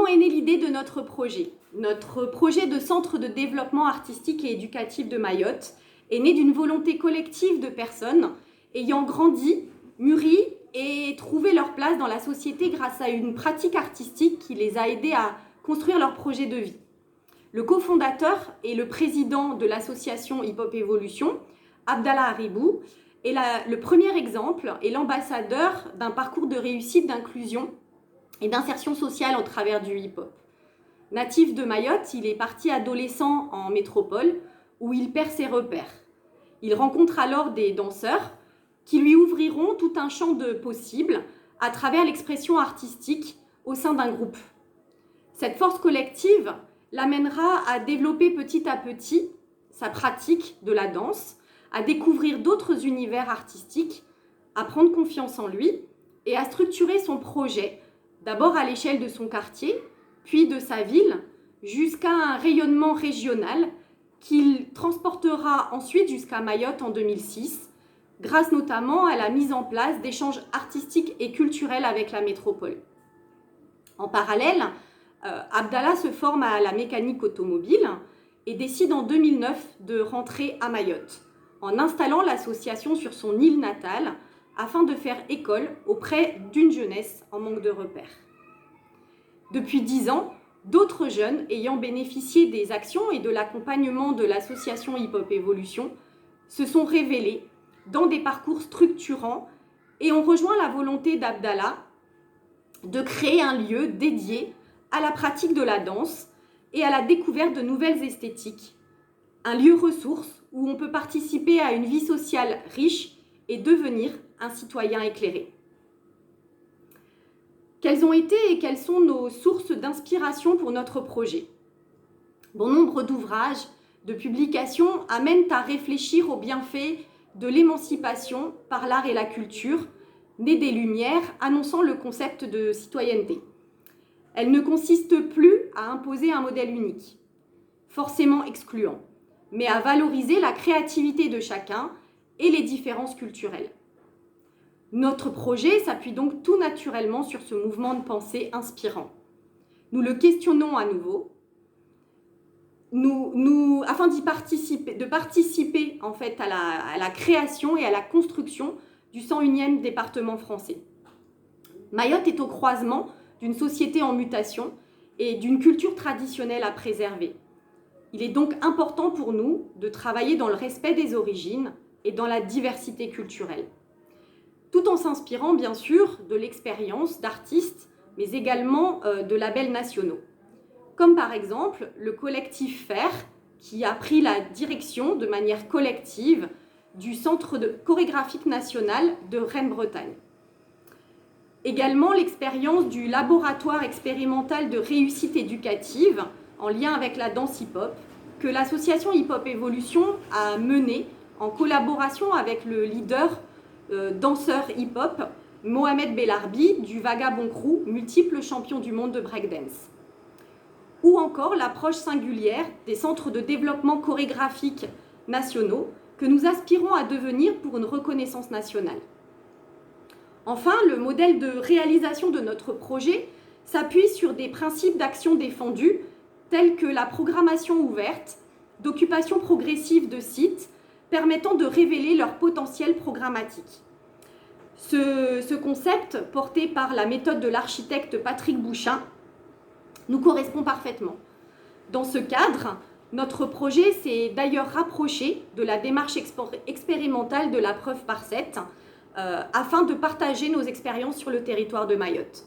Comment est née l'idée de notre projet? Notre projet de centre de développement artistique et éducatif de Mayotte est né d'une volonté collective de personnes ayant grandi, mûri et trouvé leur place dans la société grâce à une pratique artistique qui les a aidés à construire leur projet de vie. Le cofondateur et le président de l'association Hip Hop Evolution, Abdallah Haribou, est le premier exemple et l'ambassadeur d'un parcours de réussite, d'inclusion et d'insertion sociale au travers du hip-hop. Natif de Mayotte, il est parti adolescent en métropole où il perd ses repères. Il rencontre alors des danseurs qui lui ouvriront tout un champ de possibles à travers l'expression artistique au sein d'un groupe. Cette force collective l'amènera à développer petit à petit sa pratique de la danse, à découvrir d'autres univers artistiques, à prendre confiance en lui et à structurer son projet, d'abord à l'échelle de son quartier, puis de sa ville, jusqu'à un rayonnement régional qu'il transportera ensuite jusqu'à Mayotte en 2006, grâce notamment à la mise en place d'échanges artistiques et culturels avec la métropole. En parallèle, Abdallah se forme à la mécanique automobile et décide en 2009 de rentrer à Mayotte, en installant l'association sur son île natale afin de faire école auprès d'une jeunesse en manque de repères. Depuis 10 ans, d'autres jeunes ayant bénéficié des actions et de l'accompagnement de l'association Hip Hop Evolution se sont révélés dans des parcours structurants et ont rejoint la volonté d'Abdallah de créer un lieu dédié à la pratique de la danse et à la découverte de nouvelles esthétiques, un lieu ressource où on peut participer à une vie sociale riche et devenir un citoyen éclairé. Quelles ont été et quelles sont nos sources d'inspiration pour notre projet? Bon nombre d'ouvrages, de publications amènent à réfléchir aux bienfaits de l'émancipation par l'art et la culture, née des Lumières, annonçant le concept de citoyenneté. Elle ne consiste plus à imposer un modèle unique, forcément excluant, mais à valoriser la créativité de chacun et les différences culturelles. Notre projet s'appuie donc tout naturellement sur ce mouvement de pensée inspirant. Nous le questionnons à nouveau, afin de participer en fait à la création et à la construction du 101e département français. Mayotte est au croisement d'une société en mutation et d'une culture traditionnelle à préserver. Il est donc important pour nous de travailler dans le respect des origines et dans la diversité culturelle, tout en s'inspirant bien sûr de l'expérience d'artistes, mais également de labels nationaux, comme par exemple le collectif FAIR, qui a pris la direction de manière collective du Centre chorégraphique national de Rennes-Bretagne. Également l'expérience du laboratoire expérimental de réussite éducative en lien avec la danse hip-hop, que l'association Hip Hop Evolution a mené en collaboration avec le leader danseur hip-hop Mohamed Bellarbi du Vagabond Crew, multiple champion du monde de breakdance. Ou encore l'approche singulière des centres de développement chorégraphique nationaux que nous aspirons à devenir pour une reconnaissance nationale. Enfin, le modèle de réalisation de notre projet s'appuie sur des principes d'action défendus tels que la programmation ouverte, d'occupation progressive de sites permettant de révéler leur potentiel programmatique. Ce concept, porté par la méthode de l'architecte Patrick Bouchin, nous correspond parfaitement. Dans ce cadre, notre projet s'est d'ailleurs rapproché de la démarche expérimentale de la preuve par 7, afin de partager nos expériences sur le territoire de Mayotte.